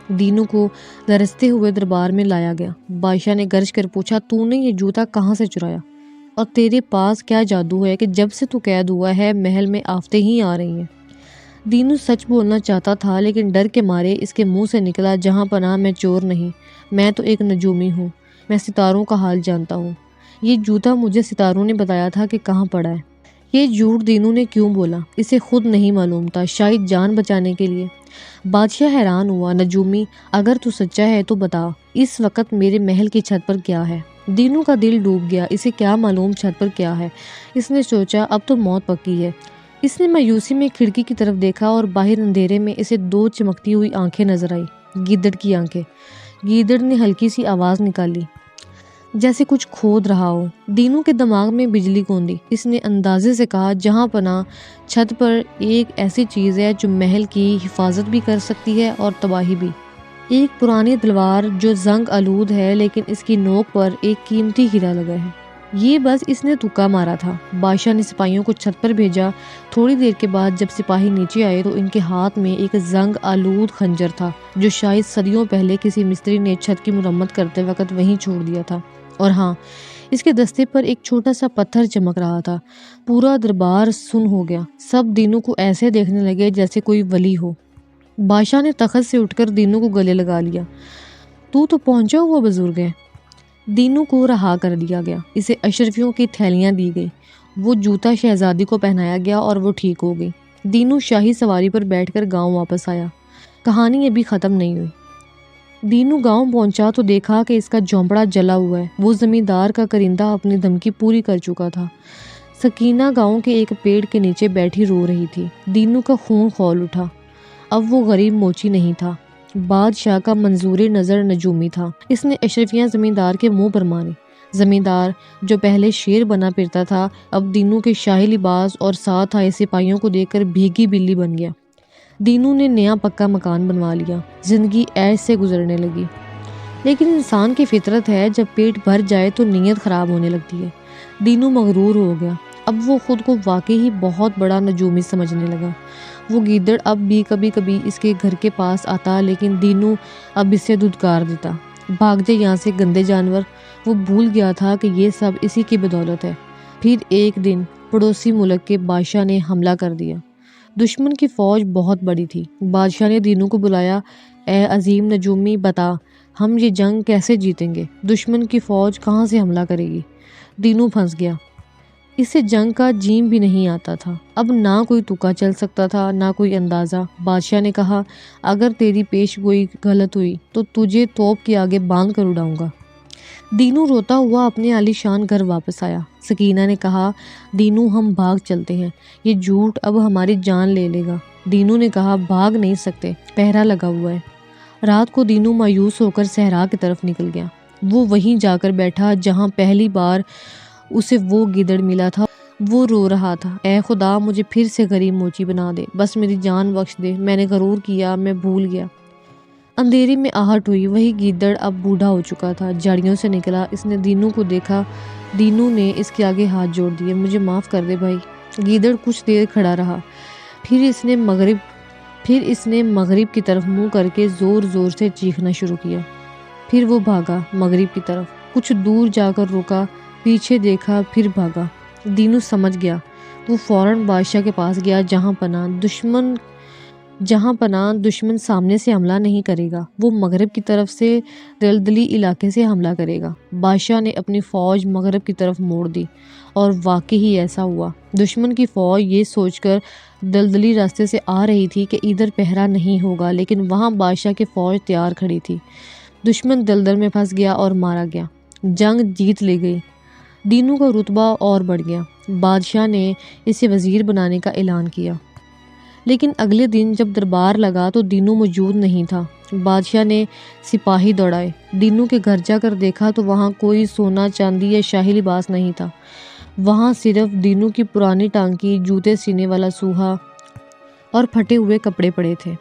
دینو کو لرزتے ہوئے دربار میں لایا گیا۔ بادشاہ نے گرج کر پوچھا، تو نے یہ جوتا کہاں سے چرایا اور تیرے پاس کیا جادو ہے کہ جب سے تو قید ہوا ہے محل میں آفتیں ہی آ رہی ہیں؟ دینو سچ بولنا چاہتا تھا لیکن ڈر کے مارے اس کے منہ سے نکلا، جہاں پناہ میں چور نہیں، میں تو ایک نجومی ہوں، میں ستاروں کا حال جانتا ہوں۔ یہ جوتا مجھے ستاروں نے بتایا تھا کہ کہاں پڑا ہے۔ یہ جھوٹ دینو نے کیوں بولا؟ اسے خود نہیں معلوم تھا، شاید جان بچانے کے لیے۔ بادشاہ حیران ہوا، نجومی اگر تو سچا ہے تو بتا اس وقت میرے محل کی چھت پر کیا ہے؟ دینو کا دل ڈوب گیا، اسے کیا معلوم چھت پر کیا ہے؟ اس نے سوچا اب تو موت پکی ہے۔ اس نے مایوسی میں کھڑکی کی طرف دیکھا اور باہر اندھیرے میں اسے دو چمکتی ہوئی آنکھیں نظر آئی، گیدڑ کی آنکھیں۔ گیدڑ نے ہلکی سی آواز نکالی جیسے کچھ کھود رہا ہو۔ دینو کے دماغ میں بجلی کوندی۔ اس نے اندازے سے کہا، جہاں پناہ چھت پر ایک ایسی چیز ہے جو محل کی حفاظت بھی کر سکتی ہے اور تباہی بھی۔ ایک پرانی تلوار جو زنگ آلود ہے لیکن اس کی نوک پر ایک قیمتی ہیرا لگا ہے۔ یہ بس اس نے تکا مارا تھا۔ بادشاہ نے سپاہیوں کو چھت پر بھیجا۔ تھوڑی دیر کے بعد جب سپاہی نیچے آئے تو ان کے ہاتھ میں ایک زنگ آلود خنجر تھا جو شاید صدیوں پہلے کسی مستری نے چھت کی مرمت کرتے وقت وہیں چھوڑ دیا تھا، اور ہاں، اس کے دستے پر ایک چھوٹا سا پتھر چمک رہا تھا۔ پورا دربار سن ہو گیا، سب دینو کو ایسے دیکھنے لگے جیسے کوئی ولی ہو۔ بادشاہ نے تخت سے اٹھ کر دینو کو گلے لگا لیا۔ تو پہنچا ہوا بزرگ ہے۔ دینو کو رہا کر دیا گیا، اسے اشرفیوں کی تھیلیاں دی گئی، وہ جوتا شہزادی کو پہنایا گیا اور وہ ٹھیک ہو گئی۔ دینو شاہی سواری پر بیٹھ کر گاؤں واپس آیا۔ کہانی ابھی ختم نہیں ہوئی۔ دینو گاؤں پہنچا تو دیکھا کہ اس کا جھونپڑا جلا ہوا ہے۔ وہ زمیندار کا کرندہ اپنی دھمکی پوری کر چکا تھا۔ سکینہ گاؤں کے ایک پیڑ کے نیچے بیٹھی رو رہی تھی۔ دینو کا خون کھول اٹھا۔ اب وہ غریب موچی نہیں تھا، بادشاہ کا منظور نظر نجومی تھا۔ اس نے اشرفیاں زمیندار کے منہ پر ماری۔ زمیندار جو پہلے شیر بنا پھرتا تھا اب دینو کے شاہی لباس اور ساتھ آئے سپاہیوں کو دیکھ کر بھیگی بلی بن گیا۔ دینو نے نیا پکا مکان بنوا لیا، زندگی ایش سے گزرنے لگی۔ لیکن انسان کی فطرت ہے، جب پیٹ بھر جائے تو نیت خراب ہونے لگتی ہے۔ دینو مغرور ہو گیا، اب وہ خود کو واقعی ہی بہت بڑا نجومی سمجھنے لگا۔ وہ گیدڑ اب بھی کبھی کبھی اس کے گھر کے پاس آتا لیکن دینو اب اسے دھتکار دیتا، بھاگ جائے یہاں سے گندے جانور۔ وہ بھول گیا تھا کہ یہ سب اسی کی بدولت ہے۔ پھر ایک دن پڑوسی ملک کے بادشاہ نے حملہ کر دیا۔ دشمن کی فوج بہت بڑی تھی۔ بادشاہ نے دینو کو بلایا، اے عظیم نجومی، بتا ہم یہ جنگ کیسے جیتیں گے؟ دشمن کی فوج کہاں سے حملہ کرے گی؟ دینو پھنس گیا، اسے جنگ کا جیم بھی نہیں آتا تھا۔ اب نہ کوئی تکا چل سکتا تھا نہ کوئی اندازہ۔ بادشاہ نے کہا، اگر تیری پیش گوئی غلط ہوئی تو تجھے توپ کے آگے باندھ کر اڑاؤں گا۔ دینو روتا ہوا اپنے عالی شان گھر واپس آیا۔ سکینہ نے کہا، دینو ہم بھاگ چلتے ہیں، یہ جھوٹ اب ہماری جان لے لے گا۔ دینو نے کہا، بھاگ نہیں سکتے، پہرا لگا ہوا ہے۔ رات کو دینو مایوس ہو کر صحرا کی طرف نکل گیا۔ وہ وہیں جا کر بیٹھا جہاں پہلی بار اسے وہ گیدڑ ملا تھا۔ وہ رو رہا تھا، اے خدا مجھے پھر سے غریب موچی بنا دے، بس میری جان بخش دے، میں نے غرور کیا، میں بھول گیا۔ اندھیرے میں آہٹ ہوئی، وہی گیدڑ اب بوڑھا ہو چکا تھا، جھاڑیوں سے نکلا۔ اس نے دینو کو دیکھا، دینو نے اس کے آگے ہاتھ جوڑ دیے، مجھے معاف کر دے بھائی۔ گیدڑ کچھ دیر کھڑا رہا، پھر اس نے مغرب کی طرف منہ کر کے زور زور سے چیخنا شروع کیا۔ پھر وہ بھاگا مغرب کی طرف، کچھ دور جا کر رکا، پیچھے دیکھا، پھر بھاگا۔ دینو سمجھ گیا، وہ فوراً بادشاہ کے پاس گیا، جہاں پناہ دشمن سامنے سے حملہ نہیں کرے گا، وہ مغرب کی طرف سے دلدلی علاقے سے حملہ کرے گا۔ بادشاہ نے اپنی فوج مغرب کی طرف موڑ دی اور واقعی ہی ایسا ہوا۔ دشمن کی فوج یہ سوچ کر دلدلی راستے سے آ رہی تھی کہ ادھر پہرا نہیں ہوگا، لیکن وہاں بادشاہ کی فوج تیار کھڑی تھی۔ دشمن دلدل میں پھنس گیا اور مارا گیا، جنگ جیت لی گئی۔ دینو کا رتبہ اور بڑھ گیا، بادشاہ نے اسے وزیر بنانے کا اعلان کیا۔ لیکن اگلے دن جب دربار لگا تو دینو موجود نہیں تھا۔ بادشاہ نے سپاہی دوڑائے، دینو کے گھر جا کر دیکھا تو وہاں کوئی سونا چاندی یا شاہی لباس نہیں تھا، وہاں صرف دینو کی پرانی ٹانکی، جوتے سینے والا سوہا اور پھٹے ہوئے کپڑے پڑے تھے۔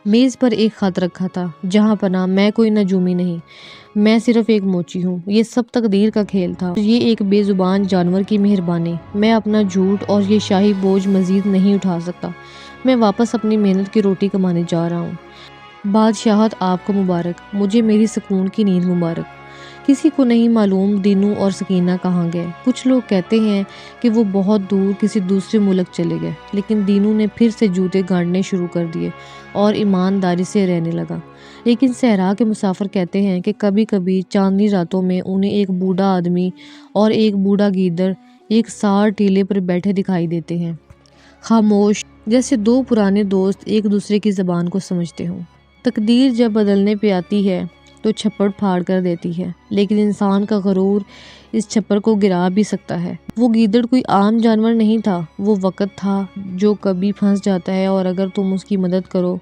میز پر ایک خط رکھا تھا، جہاں پناہ میں کوئی نجومی نہیں، میں صرف ایک موچی ہوں، یہ سب تقدیر کا کھیل تھا، یہ ایک بے زبان جانور کی مہربانی، میں اپنا جھوٹ اور یہ شاہی بوجھ مزید نہیں اٹھا سکتا، میں واپس اپنی محنت کی روٹی کمانے جا رہا ہوں۔ بادشاہت آپ کو مبارک، مجھے میری سکون کی نیند مبارک۔ کسی کو نہیں معلوم دینو اور سکینہ کہاں گئے۔ کچھ لوگ کہتے ہیں کہ وہ بہت دور کسی دوسرے ملک چلے گئے، لیکن دینو نے پھر سے جوتے گانٹنے شروع کر دیے اور ایمانداری سے رہنے لگا۔ لیکن صحرا کے مسافر کہتے ہیں کہ کبھی کبھی چاندنی راتوں میں انہیں ایک بوڑھا آدمی اور ایک بوڑھا گیدڑ ایک سار ٹیلے پر بیٹھے دکھائی دیتے ہیں، خاموش، جیسے دو پرانے دوست ایک دوسرے کی زبان کو سمجھتے ہوں۔ تقدیر جب بدلنے پہ آتی ہے تو چھپڑ پھاڑ کر دیتی ہے، لیکن انسان کا غرور اس چھپر کو گرا بھی سکتا ہے۔ وہ گیدڑ کوئی عام جانور نہیں تھا، وہ وقت تھا جو کبھی پھنس جاتا ہے اور اگر تم اس کی مدد کرو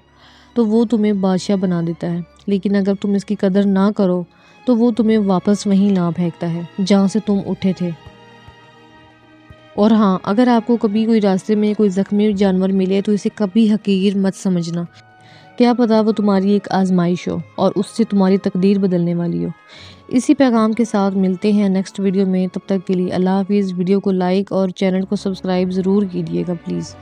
تو وہ تمہیں بادشاہ بنا دیتا ہے، لیکن اگر تم اس کی قدر نہ کرو تو وہ تمہیں واپس وہیں لا پھینکتا ہے جہاں سے تم اٹھے تھے۔ اور ہاں، اگر آپ کو کبھی کوئی راستے میں کوئی زخمی جانور ملے تو اسے کبھی حقیر مت سمجھنا، کیا پتا وہ تمہاری ایک آزمائش ہو اور اس سے تمہاری تقدیر بدلنے والی ہو۔ اسی پیغام کے ساتھ ملتے ہیں نیکسٹ ویڈیو میں، تب تک کے لیے اللہ حافظ۔ ویڈیو کو لائک اور چینل کو سبسکرائب ضرور کیجیے گا پلیز۔